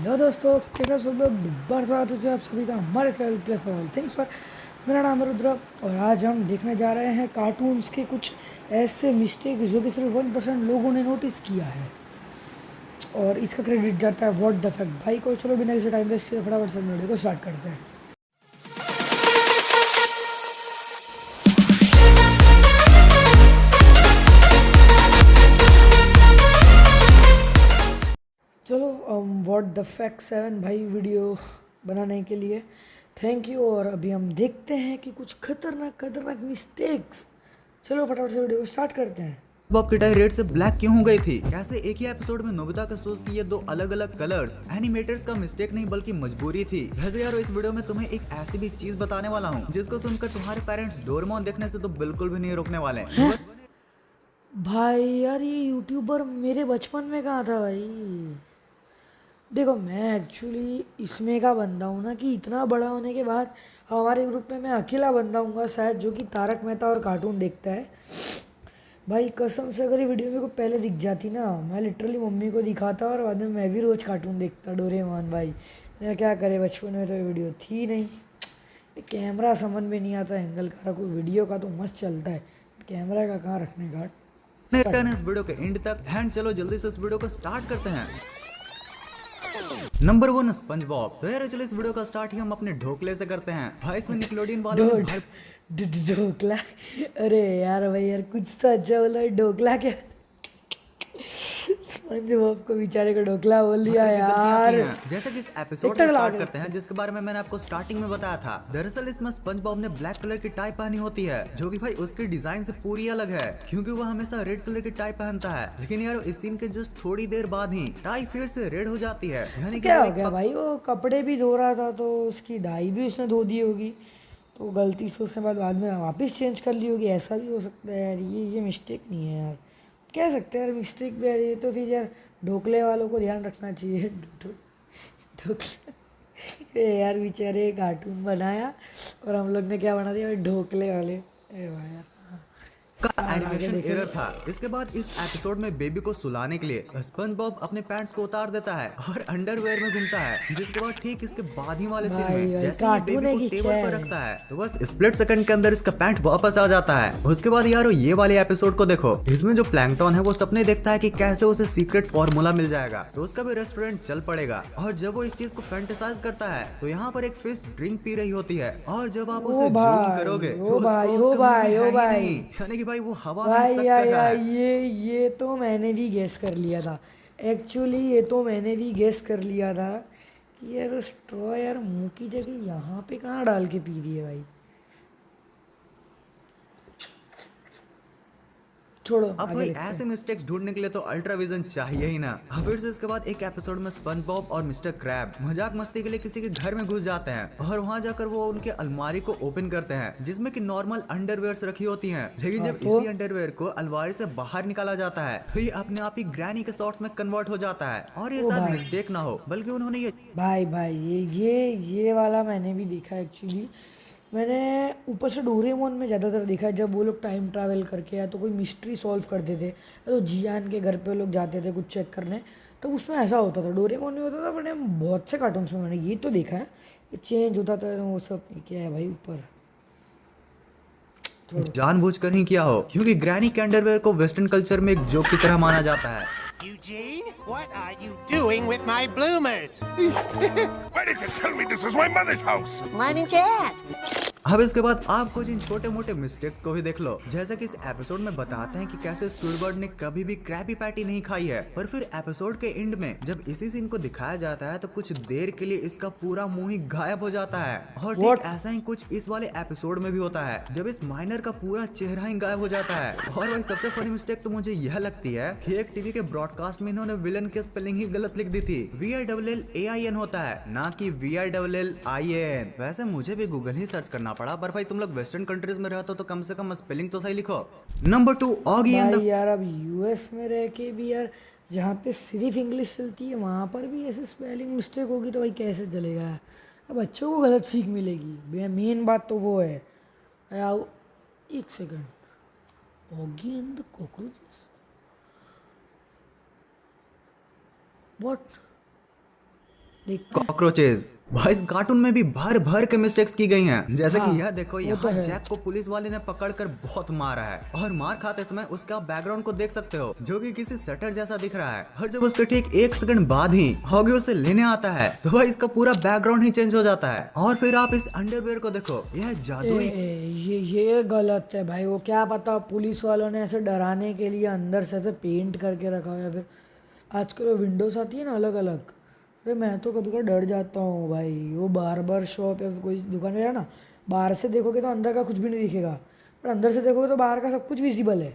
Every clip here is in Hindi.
हेलो दोस्तों, कैसे सब लोग। दोबारा स्वागत है आप सभी का हमारे channel play for all things पर। मेरा नाम है रुद्र और आज हम देखने जा रहे हैं कार्टून्स के कुछ ऐसे मिस्टेक्स जो कि सिर्फ 1% लोगों ने नोटिस किया है और इसका क्रेडिट जाता है व्हाट द फैक्ट भाई को। चलो बिना किसी टाइम वेस्ट किए फटाफट से वीडियो को स्टार्ट करते हैं। चलो व्हाट द फैक्ट 7 भाई वीडियो बनाने के लिए थैंक यू। और अभी हम देखते हैं कि कुछ खतरनाक खतरनाक मिस्टेक्स। चलो फटाफट से वीडियो को स्टार्ट करते हैं। बॉब की टाई रेड से ब्लैक क्यों हो गई थी? कैसे एक ही एपिसोड में नोबिता के शूज की ये दो अलग अलग कलर्स एनिमेटर्स का मिस्टेक नहीं बल्कि मजबूरी थी। वैसे यार इस वीडियो में तुम्हें एक ऐसी भी चीज बताने वाला हूँ जिसको सुनकर तुम्हारे पेरेंट्स डोरेमोन देखने से तो बिल्कुल भी नहीं रोकने वाले। भाई यार ये यूट्यूबर मेरे बचपन में कहाँ था भाई। देखो मैं एक्चुअली इसमें का बंदा हूँ ना कि इतना बड़ा होने के बाद हमारे ग्रुप में मैं अकेला बंदा हूँगा शायद जो कि तारक मेहता और कार्टून देखता है। भाई कसम से अगर ये वीडियो मेरे को पहले दिख जाती ना मैं लिटरली मम्मी को दिखाता और बाद में मैं भी रोज़ कार्टून देखता डोरेमोन। भाई मैं क्या करे, बचपन में तो ये वीडियो थी नहीं। ये कैमरा समझ में नहीं आता एंगल का, कोई वीडियो का तो मस्त चलता है, कैमरा का कहाँ रखने का। इस वीडियो के एंड तक एंड चलो जल्दी से इस वीडियो को स्टार्ट करते हैं। Number 1 sponge Bob. तो यार चलो इस वीडियो का स्टार्ट ही हम अपने ढोकले से करते हैं। भाई इसमें निकलोडियन वालों ने ढोकला। अरे यार भाई यार कुछ तो अच्छा बोला, ढोकला क्या। स्पंज बॉब को बेचारे को ढोकला बोल दिया यार। जैसे कि इस एपिसोड इतना से स्टार्ट लाग करते हैं जिसके बारे में मैंने आपको स्टार्टिंग में बताया था। दरअसल इसमें स्पंज बॉब ने ब्लैक कलर की टाई पहनी होती है जो कि भाई उसके डिजाइन से पूरी अलग है क्योंकि वो हमेशा रेड कलर की टाई पहनता है। लेकिन यार इस सीन के जस्ट थोड़ी देर बाद ही टाई फिर से रेड हो जाती है। यानी कि क्या हो गया भाई, वो कपड़े भी धो रहा था तो उसकी डाई भी उसने धो दी होगी, तो गलती से उसने बाद में वापस चेंज कर ली होगी। ऐसा भी हो सकता है यार, ये मिस्टेक नहीं है यार, कह सकते हैं यार मिस्टेक भी यार। ये तो फिर यार ढोकले वालों को ध्यान रखना चाहिए। ढोकले यार बेचारे कार्टून बनाया और हम लोग ने क्या बना दिया भाई, ढोकले वाले। ए भाई यार का आगे एनिमेशन एरर देखेंगे। था। इसके बाद इस एपिसोड में बेबी को सुलाने के लिए स्पंज बॉब अपने पैंट्स को उतार देता है और अंडरवेयर में घूमता है। जिसके बाद ठीक इसके बाद ही वाले सीन भाई में भाई जैसे ये कार्टून बेबी है को कि टेबल क्या पर है भाई। रखता है तो बस स्प्लिट सेकंड के अंदर इसका पैंट वापस आ जाता है। उसके बाद यारो ये वाले एपिसोड को देखो। इसमें जो प्लैंकटन है वो सपने देखता है कि कैसे उसे सीक्रेट फॉर्मूला मिल जाएगा तो उसका भी रेस्टोरेंट चल पड़ेगा। और जब वो इस चीज को फैंटेसाइज करता है तो यहाँ पर एक फिश ड्रिंक पी रही होती है और जब आप ओ उसे जूम भाई करोगे ओ तो भाई स्ट्रॉ ओ उसके मुंह में भाई ओ है ही भाई। नहीं। यानी कि भाई वो हवा में ही भाई सक यार कर रहा यार है। ये तो मैंने भी गेस कर लिया था। एक्चुअली ये तो मैंने भी गेस कर लिया था कि यार स्ट्रॉ यार मुंह की जगह यहाँ पे कहाँ डाल के पी रही है भाई। छोड़ो अब आगे भाई देखते ऐसे हैं। मिस्टेक्स ढूंढने के लिए तो अल्ट्रा विजन चाहिए ही ना। अब फिर से इसके बाद एक एपिसोड में स्पंज बॉब और मिस्टर क्रैब मजाक मस्ती के लिए किसी के घर में घुस जाते हैं और वहां जाकर वो उनके अलमारी को ओपन करते हैं जिसमें कि नॉर्मल अंडरवेयर रखी होती हैं। लेकिन हाँ जब तो इसी अंडरवेयर को अलमारी से बाहर निकाला जाता है तो ये अपने आप ही ग्रैनी के शॉर्ट्स में कन्वर्ट हो जाता है। और ये ओ शायद भाई मिस्टेक ना हो बल्कि उन्होंने ये भाई ये वाला मैंने भी देखा एक्चुअली। मैंने ऊपर से डोरेमोन में ज़्यादातर देखा है जब वो लोग टाइम ट्रैवल करके या तो कोई मिस्ट्री सॉल्व करते थे तो जियान के घर पे लोग जाते थे कुछ चेक करने, तो उसमें ऐसा होता था। डोरेमोन में होता था मैंने बहुत से कार्टून्स में मैंने ये तो देखा है, ये चेंज होता था वो सब। क्या है भाई ऊपर, छोड़ो। जानबूझकर ही किया हो क्योंकि ग्रैनी के अंडरवेयर को वेस्टर्न कल्चर में एक जोक की तरह माना जाता है। Eugene, what are you doing with my bloomers? Why did you tell me this was my mother's house? Why didn't you ask? अब इसके बाद आप कुछ इन छोटे मोटे मिस्टेक्स को भी देख लो। जैसे कि इस एपिसोड में बताते हैं कि कैसे स्क्विडवर्ड ने कभी भी क्रैबी पैटी नहीं खाई है, पर फिर एपिसोड के एंड में जब इसी सीन को दिखाया जाता है तो कुछ देर के लिए इसका पूरा मुंह ही गायब हो जाता है। और ठीक What? ऐसा ही कुछ इस वाले एपिसोड में भी होता है जब इस माइनर का पूरा चेहरा ही गायब हो जाता है। और वही सबसे फनी मिस्टेक तो मुझे यह लगती है कि एक टीवी के ब्रॉडकास्ट में इन्होंने विलन की स्पेलिंग ही गलत लिख दी थी। VILLAIN होता है ना कि VILLIN। वैसे मुझे भी गूगल ही सर्च करना पड़ा, पर भाई तुम लोग वेस्टर्न कंट्रीज में रहते हो तो कम से कम स्पेलिंग तो सही लिखो। नंबर 2 ऑगी एंड भाई द यार अब यूएस में रह के भी यार जहाँ पे सिर्फ इंग्लिश चलती है वहाँ पर भी ऐसे स्पेलिंग मिस्टेक होगी तो भाई कैसे चलेगा। अब बच्चों को गलत सीख मिलेगी, मेन बात तो वो है। यार एक second, Oggy and the cockroaches, what. देखते हैं। कॉकरोचेस। भाई इस कार्टून में भी भर भर के मिस्टेक्स की गई हैं, जैसे हाँ, कि यह देखो, वो तो यहाँ है। जैक को पुलिस वाले ने पकड़कर बहुत मारा है और मार खाते समय उसका बैकग्राउंड को देख सकते हो जो कि किसी शटर जैसा दिख रहा है। और जब उसके ठीक 1 सेकंड बाद ही हॉगी उसे लेने आता है तो भाई इसका पूरा बैकग्राउंड ही चेंज हो जाता है। और फिर आप इस अंडरवेयर को देखो, यह जादुई ये गलत है भाई। वो क्या पता पुलिस वालों ने ऐसे डराने के लिए अंदर से ऐसे पेंट करके रखा है। फिर आजकल विंडोज आती है ना अलग अलग। अरे मैं तो कभी कभी डर जाता हूँ भाई। वो बार शॉप या कोई दुकान है ना, बाहर से देखोगे तो अंदर का कुछ भी नहीं दिखेगा, पर अंदर से देखोगे तो बाहर का सब कुछ विजिबल है।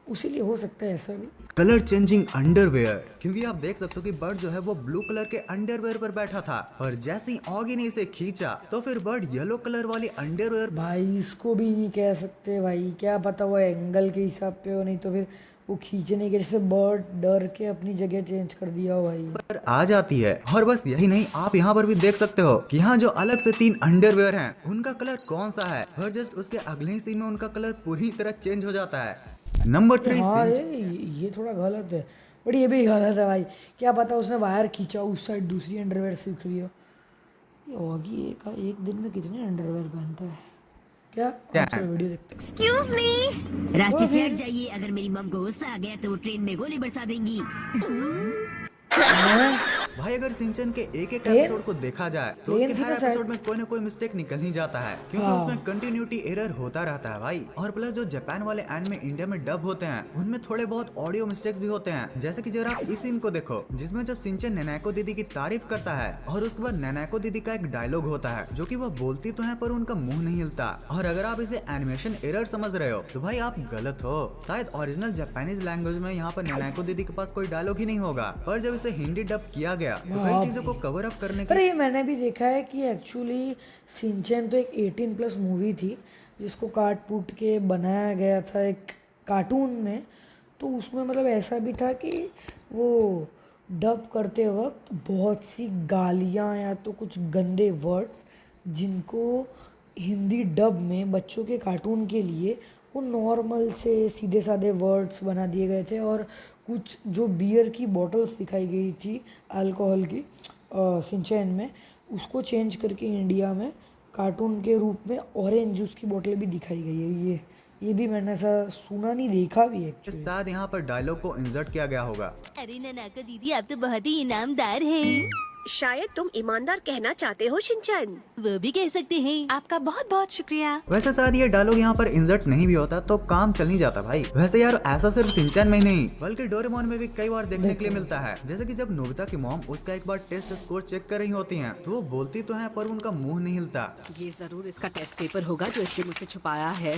उसीलिए हो सकता है ऐसा भी। कलर चेंजिंग अंडरवेयर, क्योंकि आप देख सकते हो कि बर्ड जो है वो ब्लू कलर के अंडरवेयर पर बैठा था और जैसे ही ऑगी ने इसे खींचा तो फिर बर्ड येलो कलर वाली अंडरवेयर। भाई इसको भी नहीं कह सकते भाई, क्या पता वो एंगल के हिसाब पे हो, नहीं तो फिर वो खींचने के जैसे बर्ड डर के अपनी जगह चेंज कर दिया हो भाई। पर आ जाती है। और बस यही नहीं, आप यहाँ पर भी देख सकते हो कि यहाँ जो अलग से 3 अंडरवेयर हैं उनका कलर कौन सा है, और जस्ट उसके अगले ही सीन में उनका कलर पूरी तरह चेंज हो जाता है। नंबर 3 हाँ ये थोड़ा गलत है, बट ये भी गलत है भाई। क्या पता उसने वायर खींचा उस साइड दूसरी अंडरवेयर सीख रही हो। ये होगी एक दिन में कितने अंडरवेयर पहनता है क्या? चलो वीडियो देखते हैं। एक्सक्यूज मी, रास्ते से हट जाइए। अगर मेरी मम को गुस्सा आ गया तो वो ट्रेन में गोली बरसा देंगी। भाई अगर सिंचन के एक एपिसोड को देखा जाए तो उसके थी हर ना शायद। एपिसोड में कोई ना कोई मिस्टेक निकल ही जाता है, क्योंकि हाँ। उसमें कंटिन्यूटी एरर होता रहता है भाई। और प्लस जो जापान वाले एनिमे इंडिया में डब होते हैं उनमें थोड़े बहुत ऑडियो मिस्टेक्स भी होते हैं। जैसे कि जरा आप इस सीन को देखो जिसमें जब सिंचन नैनाको दीदी की तारीफ करता है और उसके बाद नैनाको दीदी का एक डायलॉग होता है जो कि वह बोलती तो है पर उनका मुंह नहीं हिलता। और अगर आप इसे एनिमेशन एरर समझ रहे हो तो भाई आप गलत हो। शायद ओरिजिनल जापानीज लैंग्वेज में यहाँ पर नैनाको दीदी के पास कोई डायलॉग ही नहीं होगा, पर जब इसे हिंदी डब किया गया तो कई चीजों को कवर अप करने पर के ये मैंने भी देखा है कि एक्चुअली सिंचन तो एक 18+ मूवी थी जिसको काट पूट के बनाया गया था एक कार्टून में। तो उसमें मतलब ऐसा भी था कि वो डब करते वक्त बहुत सी गालियाँ या तो कुछ गंदे वर्ड्स जिनको हिंदी डब में बच्चों के कार्टून के लिए वो नॉर्मल से सीधे साधे वर्ड्स बना दिए गए थे। और कुछ जो बियर की बॉटल्स दिखाई गई थी अल्कोहल की सिंचैन में, उसको चेंज करके इंडिया में कार्टून के रूप में ऑरेंज जूस की बोतलें भी दिखाई गई है। ये भी मैंने ऐसा सुना नहीं, देखा भी है एक्चुअली। साथ यहाँ पर डायलॉग को इंसर्ट किया गया होगा। अरे ननाका दीदी, आप तो बहुत ही इनामदार हैं। शायद तुम ईमानदार कहना चाहते हो शिनचैन। वो भी कह सकते हैं। आपका बहुत बहुत शुक्रिया। वैसे शायद ये डायलॉग यहाँ पर इंसर्ट नहीं भी होता तो काम चल नहीं जाता भाई। वैसे यार ऐसा सिर्फ सिंचैन में ही नहीं बल्कि डोरेमोन में भी कई बार देखने के लिए मिलता है। जैसे कि जब नोबिता की मॉम उसका एक बार टेस्ट स्कोर चेक कर रही होती हैं तो वो बोलती तो है पर उनका मुंह नहीं हिलता। ये जरूर इसका टेस्ट पेपर होगा जो इसने मुझसे छुपाया है।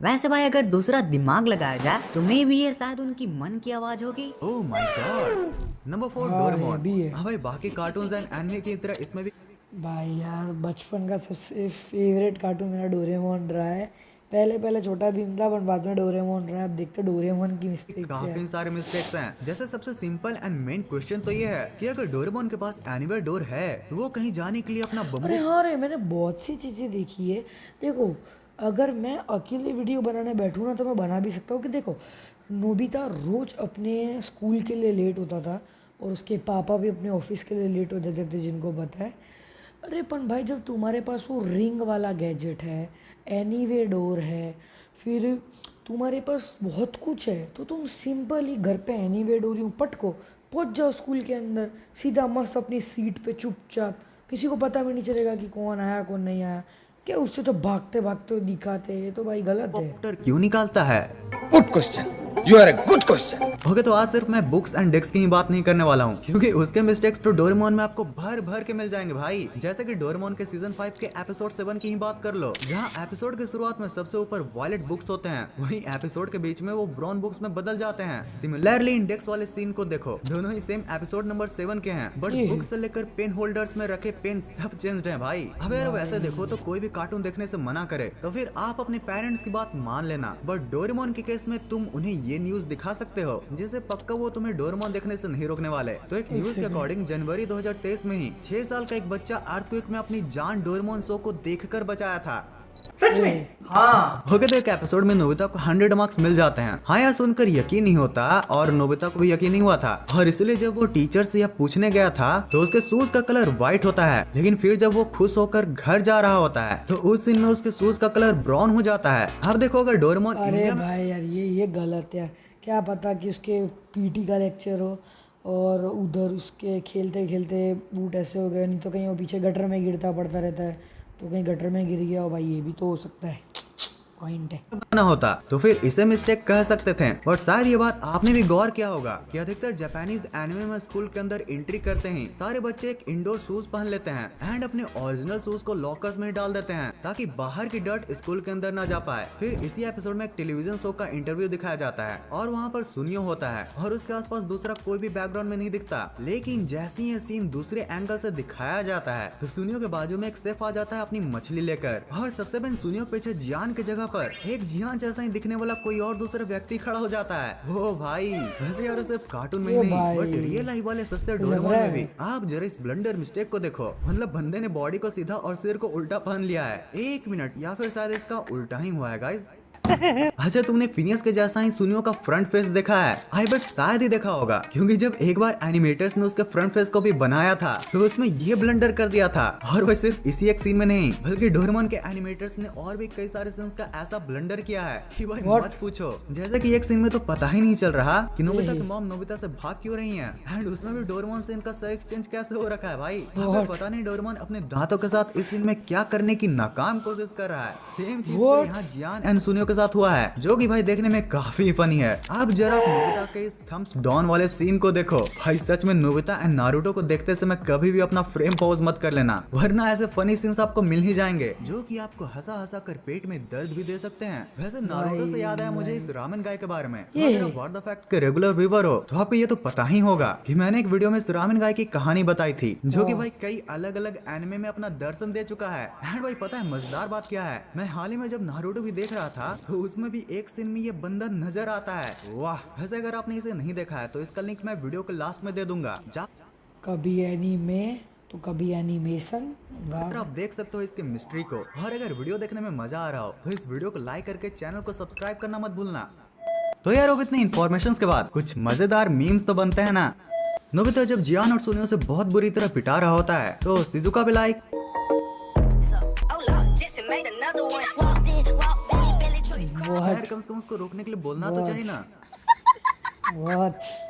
वैसे भाई अगर दूसरा दिमाग लगाया जाए तो मे भी ये शायद उनकी मन की आवाज होगी। Oh my God. नंबर 4 हाँ, डोरेमोन। ये भी है। हाँ भाई बाकी कार्टून्स एंड एनिमे की तरह इसमें भी भाई यार बचपन का सबसे फेवरेट कार्टून मेरा डोरेमोन रहा है। पहले छोटा भीम था, पर बाद में डोरेमोन रहा है। अब देखते डोरेमोन की मिस्टेक काफी सारे मिस्टेक्स हैं। जैसे सबसे सिंपल एंड मेन क्वेश्चन तो ये है कि अगर डोरेमोन के पास एनीवेयर डोर है तो वो कहीं जाने के लिए अपना अरे बम्बू। हाँ रे, मैंने बहुत सी चीज़ें देखी है। देखो अगर मैं अकेले वीडियो बनाने बैठूँ ना तो मैं बना भी सकता हूँ कि देखो नोबिता रोज़ अपने स्कूल के लिए लेट होता था और उसके पापा भी अपने ऑफिस के लिए लेट हो जाते थे, जिनको पता है। अरे पन भाई जब तुम्हारे पास वो रिंग वाला गैजेट है, एनीवे डोर है, फिर तुम्हारे पास बहुत कुछ है, तो तुम सिंपल ही घर पे एनीवे डोर यूँ पटको पहुँच जाओ स्कूल के अंदर सीधा मस्त अपनी सीट पे चुपचाप। किसी को पता भी नहीं चलेगा कि कौन आया कौन नहीं आया। क्या उससे तो भागते भागते दिखाते, ये तो भाई गलत है। डॉक्टर क्यों निकालता है? Good question. You are a good question. Okay तो आज सिर्फ मैं बुक्स एंड डेस्क की ही बात नहीं करने वाला हूँ, क्योंकि उसके मिस्टेक्स तो डोरेमोन में आपको भर भर के मिल जाएंगे भाई। जैसे कि डोरेमोन के सीजन 5 के एपिसोड 7 की ही बात कर लो, जहाँ एपिसोड की शुरुआत में सबसे ऊपर वॉयलेट बुक्स होते हैं, वहीं एपिसोड के बीच में वो ब्राउन बुक्स में बदल जाते हैं। सिमिलरली इंडेक्स वाले सीन को देखो, दोनों ही सेम एपिसोड नंबर 7 के हैं, बट बुक्स से लेकर पेन होल्डर्स में रखे पेन सब चेंज्ड हैं भाई। अब यार वैसे देखो तो कोई भी कार्टून देखने से मना करे तो फिर आप अपने पेरेंट्स की बात मान लेना, बट डोरेमोन के केस में तुम उन्हें ये न्यूज दिखा सकते हो जिससे पक्का वो तुम्हें डोरेमोन देखने से नहीं रोकने वाले। तो एक न्यूज के अकॉर्डिंग जनवरी 2023 में ही 6 साल का एक बच्चा अर्थक्वेक में अपनी जान डोरेमोन शो को देखकर बचाया था। सच में? हाँ। ओके, तो एक एपिसोड में नोबिता को 100 मार्क्स मिल जाते हैं। हाँ, यह सुनकर यकीन नहीं होता और नोबिता को भी यकीन नहीं हुआ था, और इसलिए जब वो टीचर से यह पूछने गया था तो उसके शूज का कलर व्हाइट होता है, लेकिन फिर जब वो खुश होकर घर जा रहा होता है तो उस सीन में उसके शूज का कलर ब्राउन हो जाता है। अब देखो, अगर डोरेमोन अरे भाई यार, ये गलत है यार। क्या पता कि उसके पीटी का लेक्चर हो और उधर उसके खेलते खेलते बूट ऐसे हो गए, नहीं तो कहीं वो पीछे गटर में गिरता पड़ता रहता है, तो कहीं गटर में गिर गया हो भाई, ये भी तो हो सकता है। पॉइंट है। बना होता तो फिर इसे मिस्टेक कह सकते थे। और शायद ये बात आपने भी गौर किया होगा कि अधिकतर जापानीज एनिमे में स्कूल के अंदर एंट्री करते ही सारे बच्चे एक इंडोर शूज पहन लेते हैं एंड अपने ओरिजिनल शूज को लॉकर्स में डाल देते हैं ताकि बाहर की डर्ट स्कूल के अंदर ना जा पाए। फिर इसी एपिसोड में एक टेलीविजन शो का इंटरव्यू दिखाया जाता है और वहाँ पर सुनियो होता है और उसके आसपास दूसरा कोई भी बैकग्राउंड में नहीं दिखता, लेकिन जैसे ही ये सीन दूसरे एंगल से दिखाया जाता है तो सुनियो के बाजू में एक शेफ आ जाता है अपनी मछली लेकर, और सबसे पहले सुनियो पीछे जियान की जगह पर एक जियान जैसा ही दिखने वाला कोई और दूसरा व्यक्ति खड़ा हो जाता है। ओ भाई, वैसे यार सिर्फ कार्टून में ही नहीं बट रियल लाइफ वाले सस्ते डोरेमोन में भी आप जरा इस ब्लंडर मिस्टेक को देखो। मतलब बंदे ने बॉडी को सीधा और सिर को उल्टा पहन लिया है। 1 मिनट, या फिर शायद इसका उल्टा ही हुआ है गाइस। अच्छा, तुमने फिनियस के जैसा ही सुनियो का फ्रंट फेस देखा है? आई बेट शायद ही देखा होगा, क्योंकि जब एक बार एनिमेटर्स ने उसके फ्रंट फेस को भी बनाया था तो उसमें ये ब्लंडर कर दिया था। और वह सिर्फ इसी एक सीन में नहीं बल्कि डोरेमोन के एनिमेटर्स ने और भी कई सारे सीन्स का ऐसा ब्लंडर किया है कि भाई मत पूछो। जैसे कि एक सीन में तो पता ही नहीं चल रहा कि नोबिता की मॉम नोबिता से भाग क्यों रही है, एंड उसमें भी डोरेमोन से इनका सर एक्सचेंज कैसे हो रखा है भाई। पता नहीं डोरेमोन अपने दांतों के साथ इस सीन में क्या करने की नाकाम कोशिश कर रहा है। सेम चीज यहाँ जियान एंड सुनियो के साथ हुआ है, जो कि भाई देखने में काफी फनी है। अब जरा नोबिता के इस थम्स डाउन वाले सीन को देखो भाई, सच में नोबिता एंड नारुतो को देखते समय कभी भी अपना फ्रेम पॉज मत कर लेना, वरना ऐसे फनी सीन्स आपको मिल ही जाएंगे जो कि आपको हंसा हंसा कर पेट में दर्द भी दे सकते हैं। वैसे नारुतो से याद आया मुझे इस रामेन गाय के बारे में। अगर आप व्हाट द फैक्ट के रेगुलर व्यूअर हो तो आपको ये तो पता ही होगा कि मैंने एक वीडियो में इस रामेन गाय की कहानी बताई थी, जो कि भाई कई अलग अलग एनिमे में अपना दर्शन दे चुका है। एंड भाई पता है मजेदार बात क्या है, मैं हाल ही में जब नारुतो भी देख रहा था तो उसमें भी एक सीन में ये बंदा नजर आता है। वाह, वैसे अगर आपने इसे नहीं देखा है तो इसका लिंक मैं वीडियो के लास्ट में दे दूंगा। कभी एनीमे तो कभी एनिमेशन। अगर आप देख सकते हो इसके मिस्ट्री को, और अगर वीडियो देखने में मजा आ रहा हो तो इस वीडियो को लाइक करके चैनल को सब्सक्राइब करना मत भूलना। तो यार अब इतनी इन्फॉर्मेशंस के बाद कुछ मजेदार मीम्स तो बनते हैं ना। नोबिता जब जियान और सुनियो से बहुत बुरी तरह पिटा रहा होता है तो शिजुका भी लाइक कम से कम उसको रोकने के लिए बोलना तो चाहिए ना।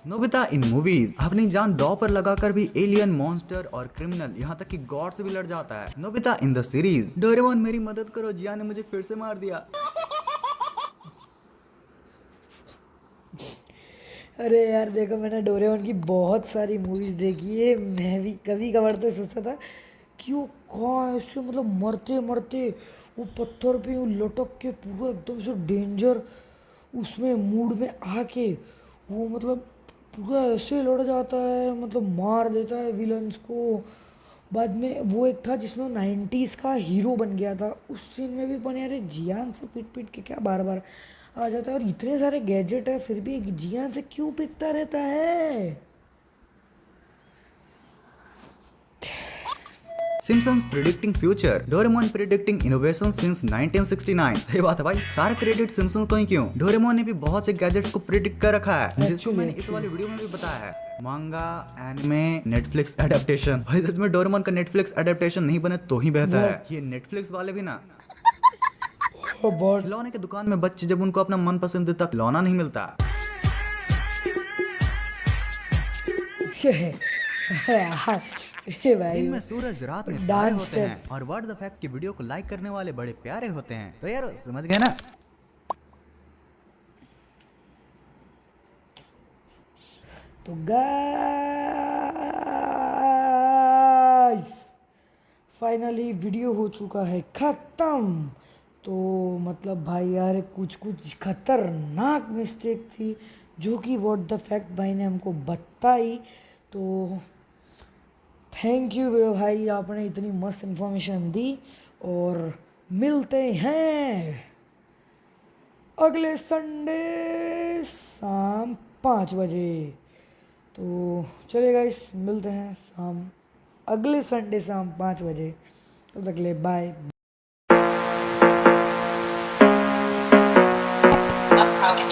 नोबिता इन मूवीज अपनी जान दांव पर लगाकर भी एलियन, मॉन्स्टर और क्रिमिनल, यहाँ तक कि गॉड से भी लड़ जाता है। Nobita in the series Doraemon मेरी मदद करो, जियान ने मुझे फिर से मार दिया। अरे यार देखो, मैंने डोरेमोन की बहुत सारी मूवीज देखी है। मैं भी कभी कभार तो सोचता था कि वो कहाँ ऐसे मतलब मरते मरते वो पत्थर पे यूँ लटक के पूरा एकदम से डेंजर उसमें मूड में आके वो मतलब पूरा ऐसे लड़ जाता है, मतलब मार देता है विलन्स को। बाद में वो एक था जिसमें 90s का हीरो बन गया था, उस सीन में भी बने अरे जियान से पीट पीट के क्या बार बार आ जाता है, और इतने सारे गैजेट है फिर भी जियान से क्यों पिटता रहता है। Simpsons predicting future, Doraemon predicting innovation since 1969। सही बात है भाई, सारा क्रेडिट सिम्पसन्स को ही क्यों। डोरेमोन ने भी बहुत से गैजेट्स को प्रिडिक्ट कर रखा है, जिसको मैंने इस वाली वीडियो में भी बताया है। मांगा, एनिमे, नेटफ्लिक्स एडेप्टेशन। भाई सच में डोरेमोन का नेटफ्लिक्स एडेप्टेशन नहीं बने तो ही बेहतर है। ये नेटफ्लिक्स वाले भी ना खिलौने की दुकान में बच्चे जब उनको अपना मन पसंदीदा खिलौना नहीं मिलता भाई दिन में सूरज, रात में तारे होते हैं, और व्हाट द फैक्ट की वीडियो को लाइक करने वाले बड़े प्यारे होते हैं। तो यार समझ गए ना। तो गाइस फाइनली वीडियो हो चुका है खत्म। तो मतलब भाई यार कुछ खतरनाक मिस्टेक थी जो कि व्हाट द फैक्ट भाई ने हमको बताई। तो थैंक यू भाई, आपने इतनी मस्त इन्फॉर्मेशन दी। और मिलते हैं अगले संडे शाम 5 बजे। तो चलिए गाइस, मिलते हैं अगले संडे शाम 5 बजे। तब तक ले बाय।